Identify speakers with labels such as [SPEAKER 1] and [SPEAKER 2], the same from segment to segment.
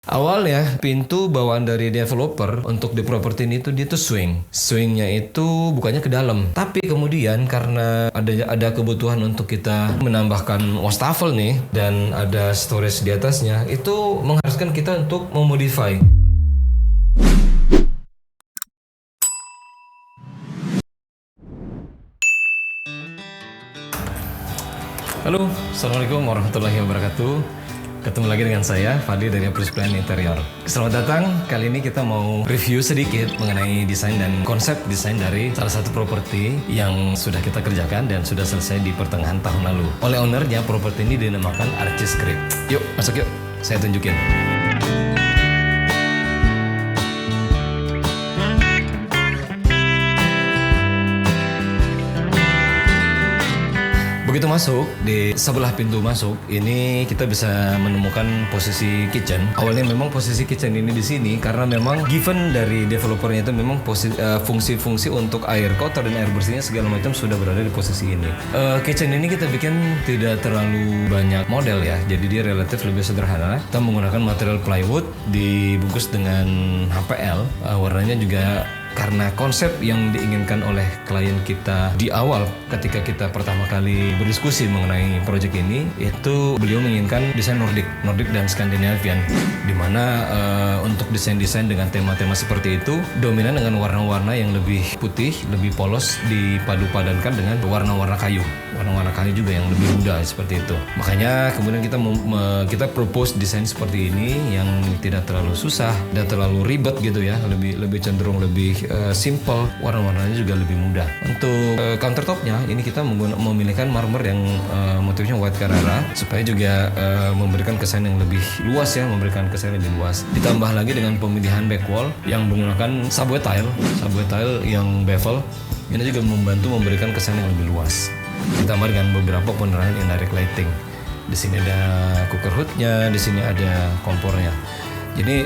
[SPEAKER 1] Awalnya pintu bawaan dari developer untuk di properti ini tuh dia tuh swingnya itu bukannya ke dalam, tapi kemudian karena ada kebutuhan untuk kita menambahkan wastafel nih dan ada storage di atasnya, itu mengharuskan kita untuk memodify. Halo, assalamualaikum warahmatullahi wabarakatuh. Ketemu lagi dengan saya, Fadli dari Apris Plan Interior. Selamat datang, kali ini kita mau review sedikit mengenai desain dan konsep desain dari salah satu properti yang sudah kita kerjakan dan sudah selesai di pertengahan tahun lalu. Oleh ownernya, properti ini dinamakan Archie Script. Yuk, masuk yuk, saya tunjukin. Begitu masuk, di sebelah pintu masuk, ini kita bisa menemukan posisi kitchen. Awalnya memang posisi kitchen ini di sini karena memang given dari developernya itu memang fungsi-fungsi untuk air kotor dan air bersihnya segala macam sudah berada di posisi ini. Kitchen ini kita bikin tidak terlalu banyak model ya, jadi dia relatif lebih sederhana. Kita menggunakan material plywood dibungkus dengan HPL, warnanya juga karena konsep yang diinginkan oleh klien kita di awal ketika kita pertama kali berdiskusi mengenai proyek ini, itu beliau menginginkan desain Nordic dan Scandinavian, dimana untuk desain-desain dengan tema-tema seperti itu dominan dengan warna-warna yang lebih putih, lebih polos dipadu-padankan dengan warna-warna kayu juga yang lebih muda seperti itu. Makanya kemudian kita propose desain seperti ini yang tidak terlalu susah dan terlalu ribet gitu ya, lebih cenderung lebih simple, warna-warnanya juga lebih mudah. Untuk countertopnya ini kita memilihkan marmer yang motifnya white Carrara supaya juga memberikan kesan yang lebih luas ya, Ditambah lagi dengan pemilihan back wall yang menggunakan subway tile yang bevel. Ini juga membantu memberikan kesan yang lebih luas. Ditambah dengan beberapa penerangan indirect lighting. Di sini ada cooker hoodnya, di sini ada kompornya. Jadi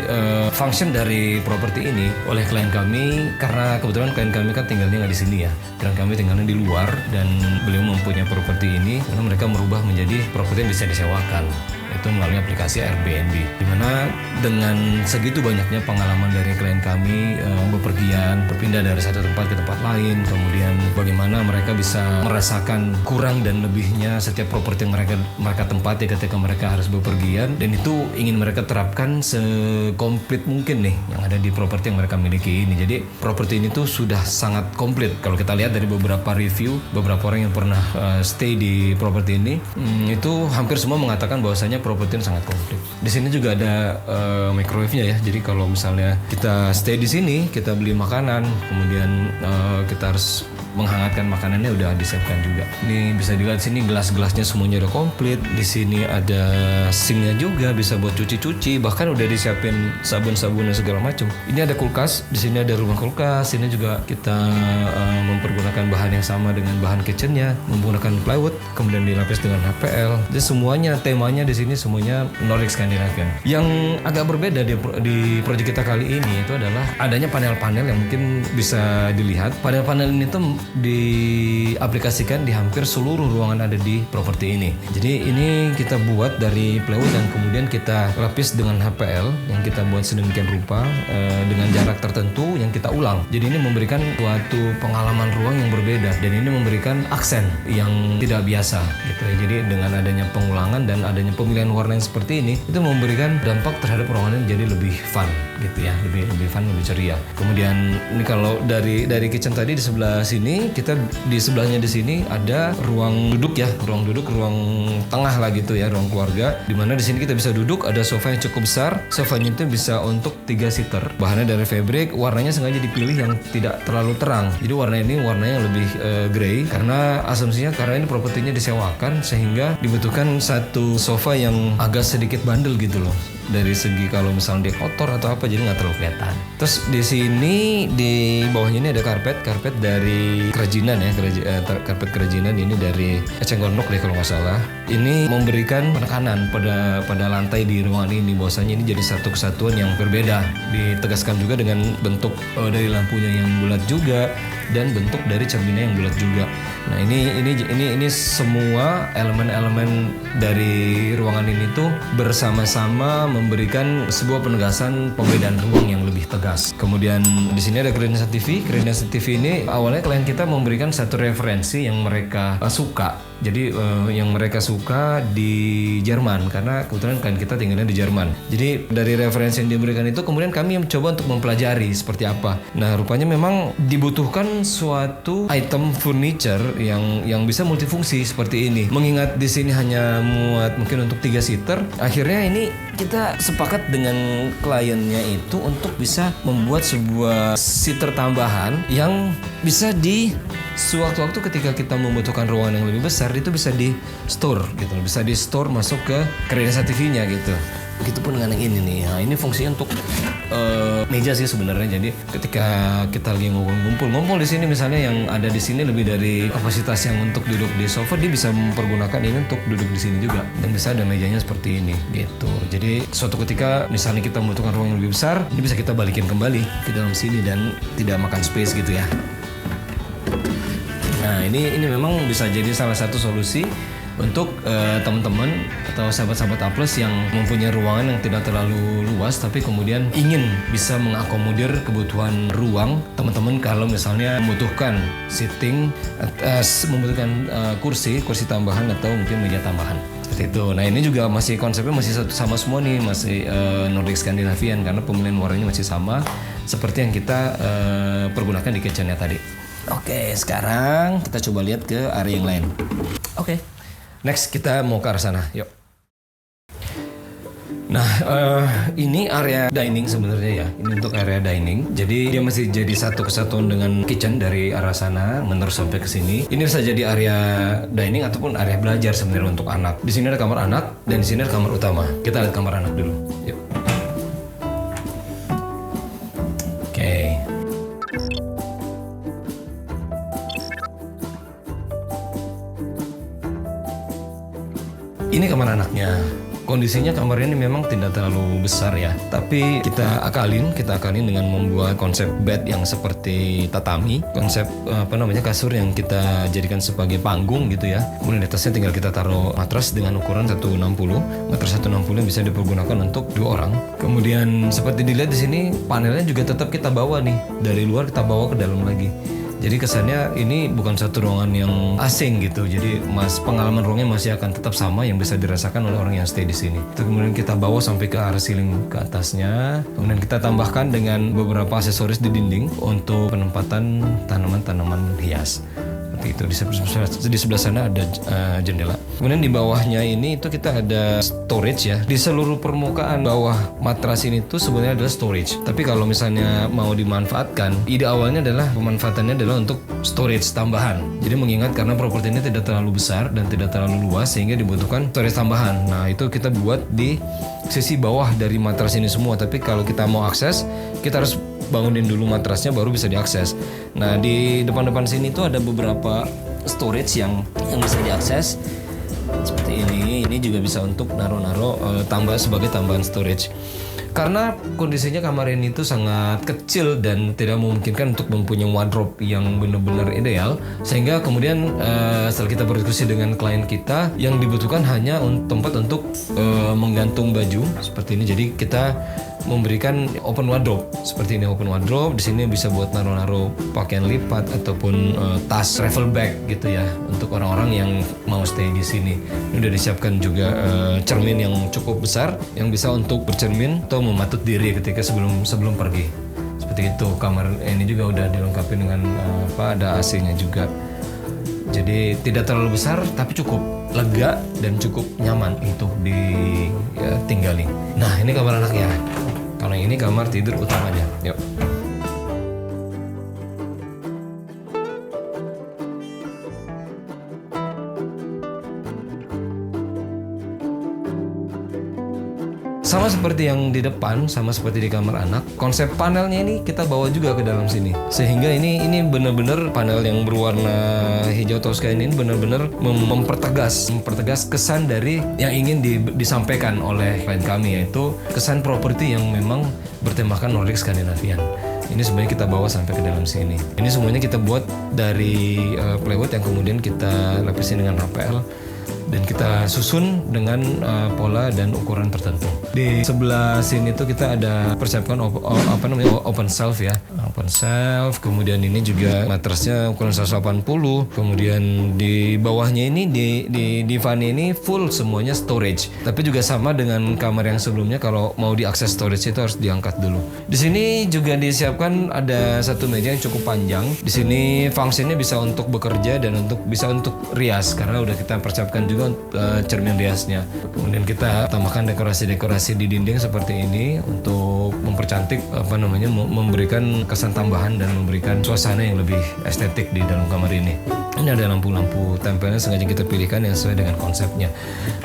[SPEAKER 1] function dari properti ini oleh klien kami, karena kebetulan klien kami kan tinggalnya nggak di sini ya, klien kami tinggalnya di luar dan beliau mempunyai properti ini, karena mereka merubah menjadi properti yang bisa disewakan, itu melalui aplikasi Airbnb. Dimana dengan segitu banyaknya pengalaman dari klien kami bepergian, berpindah dari satu tempat ke tempat lain, kemudian bagaimana mereka bisa merasakan kurang dan lebihnya setiap properti yang mereka tempati ketika mereka harus bepergian, dan itu ingin mereka terapkan sekomplit mungkin nih yang ada di properti yang mereka miliki ini. Jadi properti ini tuh sudah sangat komplit. Kalau kita lihat dari beberapa review, beberapa orang yang pernah stay di properti ini, itu hampir semua mengatakan bahwasanya properti ini sangat komplit. Di sini juga ada microwave-nya ya. Jadi kalau misalnya kita stay di sini, kita beli makanan, kemudian kita harus menghangatkan makanannya udah disiapkan juga. Ini bisa dilihat sini gelas-gelasnya semuanya udah komplit. Di sini ada sinknya juga, bisa buat cuci-cuci, bahkan udah disiapin sabun-sabun dan segala macam. Ini ada kulkas, di sini ada ruang kulkas. Sini juga kita mempergunakan bahan yang sama dengan bahan kitchennya, menggunakan plywood, kemudian dilapis dengan HPL. Jadi semuanya temanya di sini semuanya Nordic Scandinavian. Yang agak berbeda di proyek kita kali ini itu adalah adanya panel-panel yang mungkin bisa dilihat. Panel-panel ini tuh diaplikasikan di hampir seluruh ruangan ada di properti ini. Jadi ini kita buat dari plywood dan kemudian kita lapis dengan HPL yang kita buat sedemikian rupa dengan jarak tertentu yang kita ulang. Jadi ini memberikan suatu pengalaman ruang yang berbeda dan ini memberikan aksen yang tidak biasa gitu ya. Jadi dengan adanya pengulangan dan adanya pemilihan warna yang seperti ini, itu memberikan dampak terhadap ruangan yang jadi lebih fun gitu ya, lebih fun, lebih ceria. Kemudian ini kalau dari kitchen tadi di sebelah sini, kita di sebelahnya di sini ada ruang duduk, ruang tengah lah gitu ya, ruang keluarga. Dimana di sini kita bisa duduk, ada sofa yang cukup besar. Sofanya itu bisa untuk 3 seater. Bahannya dari fabric, warnanya sengaja dipilih yang tidak terlalu terang. Jadi warna ini warnanya lebih grey karena asumsinya karena ini propertinya disewakan sehingga dibutuhkan satu sofa yang agak sedikit bandel gitu loh. Dari segi kalau misalnya dia kotor atau apa, jadi nggak terlalu kelihatan. Terus di sini di bawahnya ini ada karpet dari kerajinan ya, karpet kerajinan ini dari eceng gondok deh kalau nggak salah. Ini memberikan penekanan pada lantai di ruangan ini, bahwasanya ini jadi satu kesatuan yang berbeda. Ditegaskan juga dengan bentuk dari lampunya yang bulat juga dan bentuk dari cerminnya yang bulat juga. Nah ini semua elemen-elemen dari ruangan ini tuh bersama-sama memberikan sebuah penegasan pembedaan ruang yang lebih tegas. Kemudian di sini ada Kredensial TV. Kredensial TV ini awalnya klien kita memberikan satu referensi yang mereka suka. Jadi yang mereka suka di Jerman, karena kebetulan klien kita tinggalnya di Jerman. Jadi dari referensi yang diberikan itu kemudian kami mencoba untuk mempelajari seperti apa. Nah, rupanya memang dibutuhkan suatu item furniture yang bisa multifungsi seperti ini. Mengingat di sini hanya muat mungkin untuk 3 seater, akhirnya ini kita sepakat dengan kliennya itu untuk bisa membuat sebuah seater tambahan yang bisa di sewaktu-waktu ketika kita membutuhkan ruangan yang lebih besar itu bisa di store gitu, bisa di store masuk ke Kredensial TV-nya gitu. Begitupun dengan yang ini nih. Nah, ini fungsinya untuk meja sih sebenarnya. Jadi ketika kita lagi ngumpul di sini misalnya, yang ada di sini lebih dari kapasitas yang untuk duduk di sofa, dia bisa mempergunakan ini untuk duduk di sini juga, dan bisa ada mejanya seperti ini gitu. Jadi suatu ketika misalnya kita membutuhkan ruang yang lebih besar, ini bisa kita balikin kembali ke dalam sini dan tidak makan space gitu ya. Nah, ini memang bisa jadi salah satu solusi untuk teman-teman atau sahabat-sahabat A+ yang mempunyai ruangan yang tidak terlalu luas, tapi kemudian ingin bisa mengakomodir kebutuhan ruang teman-teman kalau misalnya membutuhkan seating, membutuhkan kursi tambahan atau mungkin meja tambahan seperti itu. Nah, ini juga masih konsepnya masih sama semua nih, masih Nordic Scandinavian, karena pemilihan warnanya masih sama seperti yang kita pergunakan di kitchennya tadi. Oke, sekarang kita coba lihat ke area yang lain. Oke. Next kita mau ke arah sana, yuk. Nah, ini area dining sebenarnya ya. Ini untuk area dining. Jadi dia masih jadi satu kesatuan dengan kitchen dari arah sana menerus sampai ke sini. Ini bisa jadi area dining ataupun area belajar sebenarnya untuk anak. Di sini ada kamar anak dan di sini ada kamar utama. Kita lihat kamar anak dulu, yuk. Oke. Ini kamar anaknya. Kondisinya kamarnya ini memang tidak terlalu besar ya, tapi kita akalin dengan membuat konsep bed yang seperti tatami, konsep kasur yang kita jadikan sebagai panggung gitu ya. Kemudian di atasnya tinggal kita taruh matras dengan ukuran 160, matras 160 yang bisa dipergunakan untuk 2 orang. Kemudian seperti dilihat di sini, panelnya juga tetap kita bawa nih dari luar, kita bawa ke dalam lagi. Jadi kesannya ini bukan satu ruangan yang asing gitu. Jadi pengalaman ruangnya masih akan tetap sama yang bisa dirasakan oleh orang yang stay di sini. Itu kemudian kita bawa sampai ke arah ceiling ke atasnya. Kemudian kita tambahkan dengan beberapa aksesoris di dinding untuk penempatan tanaman-tanaman hias. Seperti itu. Di sebelah sana ada jendela. Kemudian di bawahnya ini itu kita ada storage ya. Di seluruh permukaan bawah matras ini tuh sebenarnya adalah storage. Tapi kalau misalnya mau dimanfaatkan, ide awalnya adalah pemanfaatannya adalah untuk storage tambahan. Jadi mengingat karena properti ini tidak terlalu besar dan tidak terlalu luas sehingga dibutuhkan storage tambahan. Nah, itu kita buat di sisi bawah dari matras ini semua. Tapi kalau kita mau akses, kita harus bangunin dulu matrasnya baru bisa diakses. Nah, di depan-depan sini tuh ada beberapa storage yang bisa diakses seperti ini. Ini juga bisa untuk naruh-naruh tambah sebagai tambahan storage. Karena kondisinya kamar ini tuh sangat kecil dan tidak memungkinkan untuk mempunyai wardrobe yang benar-benar ideal, sehingga kemudian setelah kita berdiskusi dengan klien kita, yang dibutuhkan hanya tempat untuk menggantung baju seperti ini. Jadi kita memberikan open wardrobe seperti ini, open wardrobe. Di sini bisa buat naruh-naruh pakaian lipat ataupun tas travel bag gitu ya, untuk orang-orang yang mau stay di sini. Ini udah disiapkan juga cermin yang cukup besar yang bisa untuk bercermin atau mematut diri ketika sebelum pergi. Seperti itu. Kamar ini juga udah dilengkapi dengan ada AC-nya juga. Jadi tidak terlalu besar tapi cukup lega dan cukup nyaman untuk ditinggali. Nah, ini kamar anaknya. Kalau ini kamar tidur utamanya. Yuk. Sama seperti yang di depan, sama seperti di kamar anak, konsep panelnya ini kita bawa juga ke dalam sini. Sehingga ini benar-benar panel yang berwarna hijau toska ini benar-benar mempertegas kesan dari yang ingin disampaikan oleh klien kami, yaitu kesan properti yang memang bertemakan Nordic Scandinavian. Ini sebenarnya kita bawa sampai ke dalam sini. Ini semuanya kita buat dari plywood yang kemudian kita lapisi dengan HPL dan kita susun dengan pola dan ukuran tertentu. Di sebelah sini tuh kita ada persiapkan open shelf ya, open shelf. Kemudian ini juga matrasnya ukuran 180. Kemudian di bawahnya ini di van ini full semuanya storage. Tapi juga sama dengan kamar yang sebelumnya, kalau mau diakses storage itu harus diangkat dulu. Di sini juga disiapkan ada satu meja yang cukup panjang. Di sini fungsinya bisa untuk bekerja dan bisa untuk rias, karena udah kita persiapkan juga cermin riasnya. Kemudian kita tambahkan dekorasi-dekorasi di dinding seperti ini untuk mempercantik memberikan kesan tambahan dan memberikan suasana yang lebih estetik di dalam kamar ini. Ini ada lampu-lampu tempelnya sengaja kita pilihkan yang sesuai dengan konsepnya.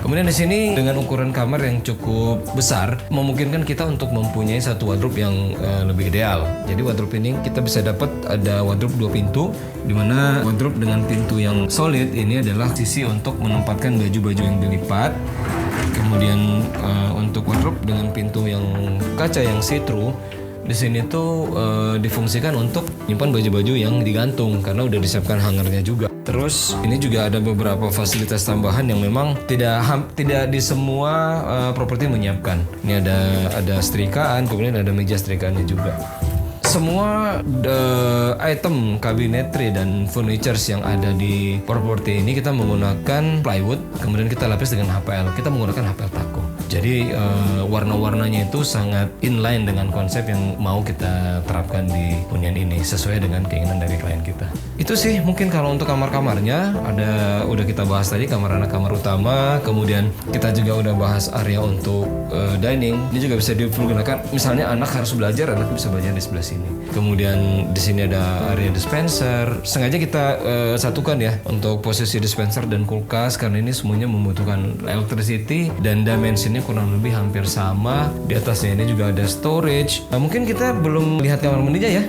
[SPEAKER 1] Kemudian di sini dengan ukuran kamar yang cukup besar memungkinkan kita untuk mempunyai satu wardrobe yang lebih ideal. Jadi wardrobe ini kita bisa dapat ada wardrobe 2 pintu, di mana wardrobe dengan pintu yang solid ini adalah sisi untuk menempatkan baju-baju yang dilipat. Kemudian untuk wardrobe dengan pintu yang kaca yang see-through, di sini tuh difungsikan untuk nyimpan baju-baju yang digantung karena udah disiapkan hangernya juga. Terus ini juga ada beberapa fasilitas tambahan yang memang tidak di semua properti menyiapkan. Ini ada setrikaan, kemudian ada meja setrikaannya juga. Semua item cabinetry dan furnitures yang ada di properti ini kita menggunakan plywood, kemudian kita lapis dengan HPL. Kita menggunakan HPL Taco. Jadi warna-warnanya itu sangat inline dengan konsep yang mau kita terapkan di hunian ini sesuai dengan keinginan dari klien kita. Itu sih mungkin kalau untuk kamar-kamarnya udah kita bahas tadi, kamar anak, kamar utama, kemudian kita juga udah bahas area untuk dining. Ini juga bisa digunakan. Misalnya anak harus belajar, anak bisa belajar di sebelah sini. Kemudian di sini ada area dispenser. Sengaja kita satukan ya untuk posisi dispenser dan kulkas karena ini semuanya membutuhkan electricity dan dimensinya kurang lebih hampir sama. Di atasnya ini juga ada storage. Mungkin kita belum lihat kamar mandinya ya.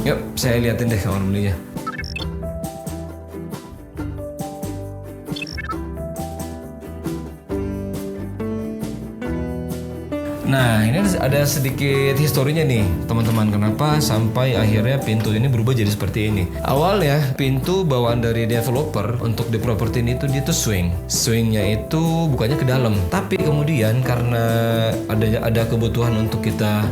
[SPEAKER 1] Yuk, saya liatin deh kamar mandinya. Nah, ini ada sedikit historinya nih, teman-teman. Kenapa sampai akhirnya pintu ini berubah jadi seperti ini? Awalnya pintu bawaan dari developer untuk di properti ini dia tuh swing. Swingnya itu bukannya ke dalam, tapi kemudian karena ada kebutuhan untuk kita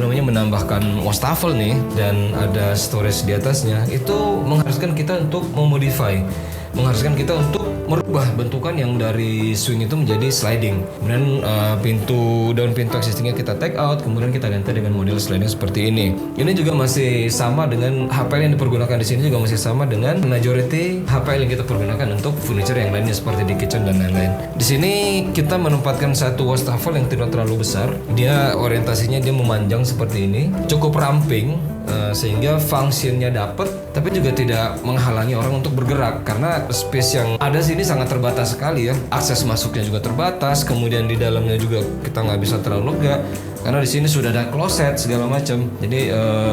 [SPEAKER 1] menambahkan wastafel nih dan ada storage di atasnya, itu mengharuskan kita untuk mengharuskan kita untuk merubah bentukan yang dari swing itu menjadi sliding. Kemudian pintu existingnya kita take out, kemudian kita ganti dengan model sliding seperti ini. Ini juga masih sama dengan HPL yang dipergunakan di sini, juga masih sama dengan majority HPL yang kita pergunakan untuk furniture yang lainnya seperti di kitchen dan lain-lain. Di sini kita menempatkan satu wastafel yang tidak terlalu besar. Dia orientasinya memanjang seperti ini, cukup ramping sehingga fungsinya dapat, tapi juga tidak menghalangi orang untuk bergerak karena space yang ada sini sangat terbatas sekali ya. Akses masuknya juga terbatas, kemudian di dalamnya juga kita nggak bisa terlalu lega karena di sini sudah ada kloset segala macam. Jadi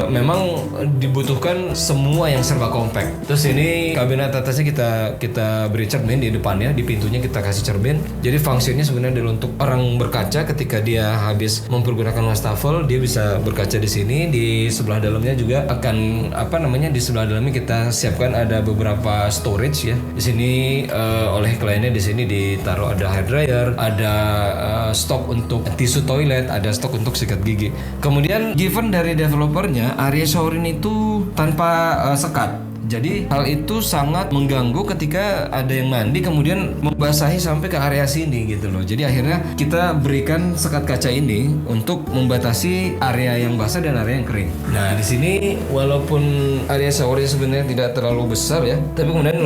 [SPEAKER 1] memang dibutuhkan semua yang serba compact. Terus ini kabinet atasnya kita beri cermin di depannya, di pintunya kita kasih cermin. Jadi fungsinya sebenarnya adalah untuk orang berkaca ketika dia habis mempergunakan wastafel, dia bisa berkaca di sini. Di sebelah dalamnya juga akan di sebelah dalamnya kita siapkan ada beberapa storage ya. Di sini oleh kliennya di sini ditaruh ada hair dryer, ada stok untuk tisu toilet, ada stok untuk sikat gigi. Kemudian given dari developernya, area shower ini itu tanpa sekat. Jadi hal itu sangat mengganggu ketika ada yang mandi kemudian membasahi sampai ke area sini gitu loh. Jadi akhirnya kita berikan sekat kaca ini untuk membatasi area yang basah dan area yang kering. Nah di sini walaupun area showernya sebenarnya tidak terlalu besar ya, tapi kemudian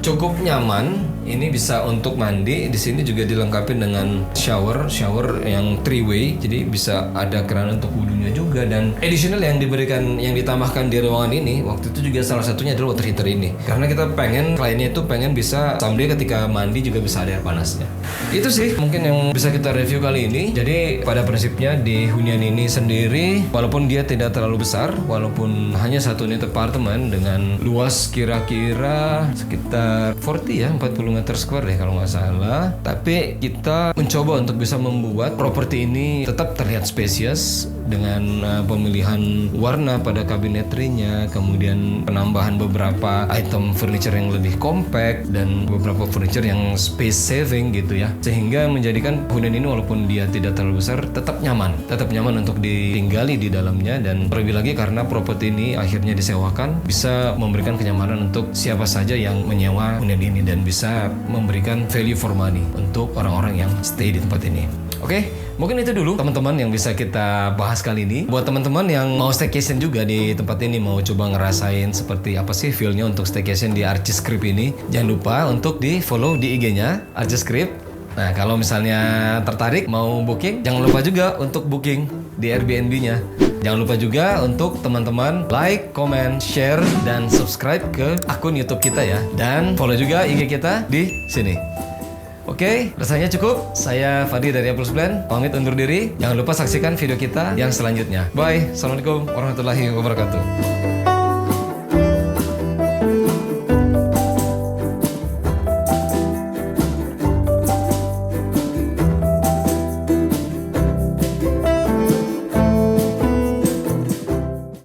[SPEAKER 1] cukup nyaman. Ini bisa untuk mandi. Di sini juga dilengkapi dengan shower yang 3-way. Jadi bisa ada keran untuk wudhunya juga, dan additional yang ditambahkan di ruangan ini waktu itu juga salah satunya adalah water heater ini. Karena kita kliennya itu pengen bisa someday ketika mandi juga bisa ada air panasnya. Itu sih mungkin yang bisa kita review kali ini. Jadi pada prinsipnya di hunian ini sendiri, walaupun dia tidak terlalu besar, walaupun hanya satu unit apartemen dengan luas kira-kira sekitar 40 meter square deh kalau nggak salah, tapi kita mencoba untuk bisa membuat properti ini tetap terlihat spacious dengan pemilihan warna pada kabinetrynya, kemudian penambahan beberapa item furniture yang lebih compact dan beberapa furniture yang space saving gitu ya, sehingga menjadikan hunian ini walaupun dia tidak terlalu besar tetap nyaman untuk ditinggali di dalamnya. Dan terlebih lagi karena properti ini akhirnya disewakan, bisa memberikan kenyamanan untuk siapa saja yang menyewa hunian ini dan bisa memberikan value for money untuk orang-orang yang stay di tempat ini. Oke, mungkin itu dulu teman-teman yang bisa kita bahas kali ini. Buat teman-teman yang mau staycation juga di tempat ini, mau coba ngerasain seperti apa sih feel-nya untuk staycation di Archescript ini, jangan lupa untuk di follow di IG-nya Archescript. Nah, kalau misalnya tertarik mau booking, jangan lupa juga untuk booking di Airbnb-nya. Jangan lupa juga untuk teman-teman like, comment, share, dan subscribe ke akun YouTube kita ya. Dan follow juga IG kita di sini. Oke, rasanya cukup. Saya Fadi dari Apples Plan, pamit undur diri. Jangan lupa saksikan video kita yang selanjutnya. Bye. Assalamualaikum warahmatullahi wabarakatuh.